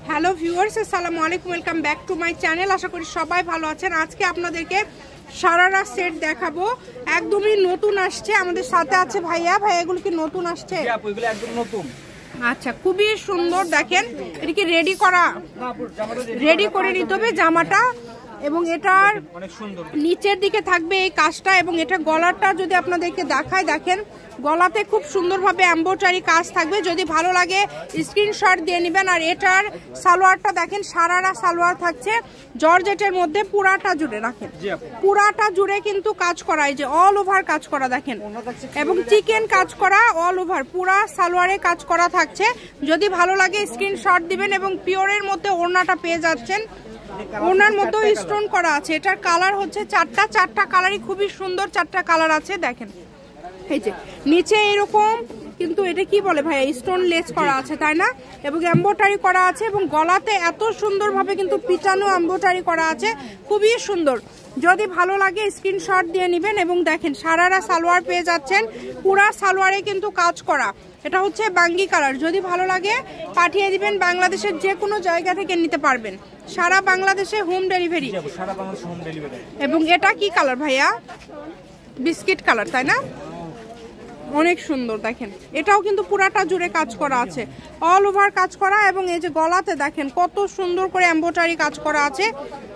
Hello viewers, আসসালামু আলাইকুম, welcome back to my channel. আশা করি সবাই ভালো আছেন। আজকে আপনাদেরকে সারারা সেট দেখাবো, একদমই নতুন আসছে। আমাদের সাথে আছে ভাইয়া। ভাইয়া এগুলো কি নতুন আসছে? এগুলো একদম নতুন। আচ্ছা, খুবই সুন্দর। দেখেন এটা কি রেডি করা, রেডি করে নিতে হবে জামাটা। এবং এটার অনেক সুন্দর নিচের দিকে থাকবে এই কাজটা। এবং এটা গলাটা যদি আপনাদেরকে দেখায়, দেখেন গলাতে খুব সুন্দরভাবে এমব্রয়ডারি কাজ থাকবে। যদি ভালো লাগে স্ক্রিনশট দিয়ে নেবেন। আর এটার সালোয়ারটা দেখেন, সারারা সালোয়ার থাকছে জর্জেটের মধ্যে, পুরাটা জুড়ে রাখেন, পুরাটা জুড়ে কিন্তু কাজ করা, এই যে অল ওভার কাজ করা দেখেন, এবং চিকেন কাজ করা অল ওভার পুরা সালোয়ারে কাজ করা থাকছে। যদি ভালো লাগে স্ক্রিনশট দিবেন। এবং পিওরের মধ্যে ওড়নাটা পেয়ে যাচ্ছেন, ওনার মতো স্টোন করা আছে। এটার কালার হচ্ছে চারটা কালারই খুবই সুন্দর, চারটা কালার আছে দেখেন। এই যে নিচে এরকম, কিন্তু এটা কি বলে ভাইয়া, স্টোন লেস করা আছে তাই না, এবং এমব্রয়ডারি করা আছে। এবং গলাতে এত সুন্দরভাবে কিন্তু পিটানো এমব্রয়ডারি করা আছে, খুবই সুন্দর। যদি ভালো লাগে স্ক্রিনশট দিয়ে নেবেন। এবং দেখেন সারারা সালোয়ার পেয়ে যাচ্ছেন, পুরা সালোয়ারে কিন্তু কাজ করা। এটা হচ্ছে বাঙ্গি কালার। যদি ভালো লাগে পাঠিয়ে দিবেন, বাংলাদেশের যে কোনো জায়গা থেকে নিতে পারবেন, সারা বাংলাদেশে হোম ডেলিভারি। এবং এটা কি কালার ভাইয়া? বিস্কিট কালার তাই না, অনেক সুন্দর। দেখেন এটাও কিন্তু পুরাটা জুড়ে কাজ করা আছে, অল ওভার কাজ করা। এবং এই যে গলাতে দেখেন কত সুন্দর করে এমব্রয়ডারি কাজ করা আছে,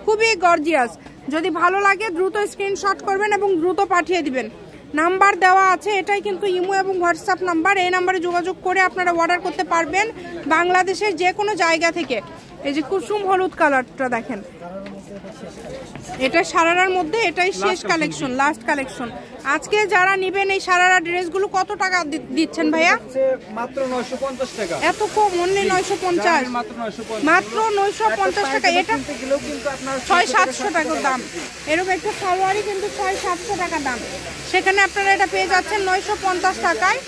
খুবই গর্জিয়াস। যদি ভালো লাগে দ্রুত স্ক্রিনশট করবেন এবং দ্রুত পাঠিয়ে দিবেন। নাম্বার দেওয়া আছে, এটাই কিন্তু ইমো এবং হোয়াটসঅ্যাপ নাম্বার। এই নাম্বারে যোগাযোগ করে আপনারা অর্ডার করতে পারবেন বাংলাদেশের যে কোনো জায়গা থেকে। এই যে কুসুম হলুদ কালারটা দেখেন, এটা সারারার মধ্যে এটাই শেষ কালেকশন, লাস্ট কালেকশন। আজকে যারা নেবেন এই সারারা ড্রেসগুলো কত টাকা দিচ্ছেন ভাইয়া? মাত্র 950 টাকা। এত কম? অনলি 950, মাত্র 950 টাকা। এটা কিন্তু আপনার 600-700 টাকার দাম। এরকম একটা সালোয়ারই কিন্তু 600-700 টাকা দাম, সেখানে আপনারা এটা পেয়ে যাচ্ছেন 950 টাকায়।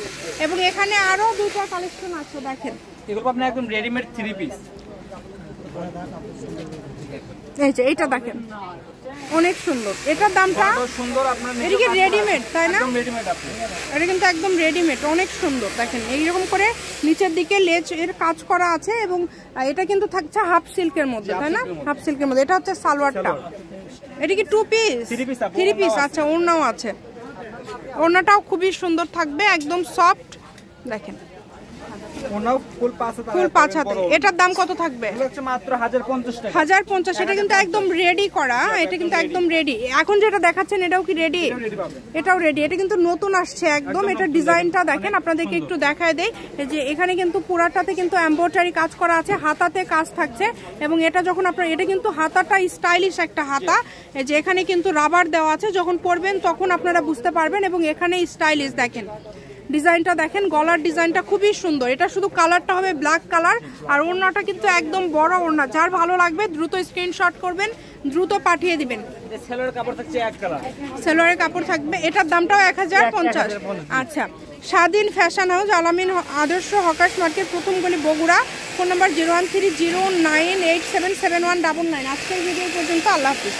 এবং এখানে আরো দুটো কালেকশন আছে দেখেন, এগুলো আপনি একদম রেডিমেড 3 পিস। এই যে এইটা দেখেন অনেক সুন্দর, এটার দামটা সুন্দর। আপনার এটা কি রেডিমেড তাই না? একদম রেডিমেড। আপনি এটা কিন্তু একদম রেডিমেড, অনেক সুন্দর। দেখেন এইরকম করে নিচের দিকে লেজ এর কাজ করা আছে। এবং এটা কিন্তু থাকছে হাফ সিল্কের মধ্যে তাই না, হাফ সিল্কের মধ্যে। এটা হচ্ছে সালোয়ারটা। এটা কি 2 পিস? 3 পিস। আচ্ছা, ওড়নাও আছে, ওড়নাটাও খুবই সুন্দর থাকবে, একদম সফট। দেখেন ফুল 5 হাতে। এটার দাম কত থাকবে? মাত্র 1050 টাকা। 1050। এটা কিন্তু একদম রেডি করা, এটা কিন্তু একদম রেডি। এখন যেটা দেখাচ্ছেন এটাও কি রেডি? এটাও রেডি। এটা কিন্তু নতুন আসছে একদম। এটা ডিজাইনটা দেখেন, আপনাদেরকে একটু দেখায় দেই। এই যে এখানে কিন্তু পুরাটাতে কিন্তু এমব্রয়ডারি কাজ করা আছে, হাতাতে কাজ থাকছে। এবং এটা যখন আপনার, এটা কিন্তু হাতাটা স্টাইলিশ একটা হাতা। এই যে এখানে কিন্তু রাবার দেওয়া আছে, যখন পরবেন তখন আপনারা বুঝতে পারবেন। এবং এখানে স্টাইলিশ দেখেন, ডিজাইনটা দেখেন, গলার ডিজাইনটা খুবই সুন্দর। এটা শুধু কালারটা হবে ব্ল্যাক কালার, আর ওড়নাটা কিন্তু একদম বড় ওড়না। যার ভালো লাগবে দ্রুত স্ক্রিনশট করবেন, দ্রুত পাঠিয়ে দিবেন। সেলোয়ারের কাপড় থাকছে এক কালার, সেলোয়ারের কাপড় থাকবে। এটার দামটাও 1050। আচ্ছা, স্বাধীন ফ্যাশন হাউস, আলামিন আদর্শ হকার্স মার্কেট, প্রথম গলি, বগুড়া। Phone number 01309877199। আজকের ভিডিও পর্যন্ত, আল্লাহ হাফিজ।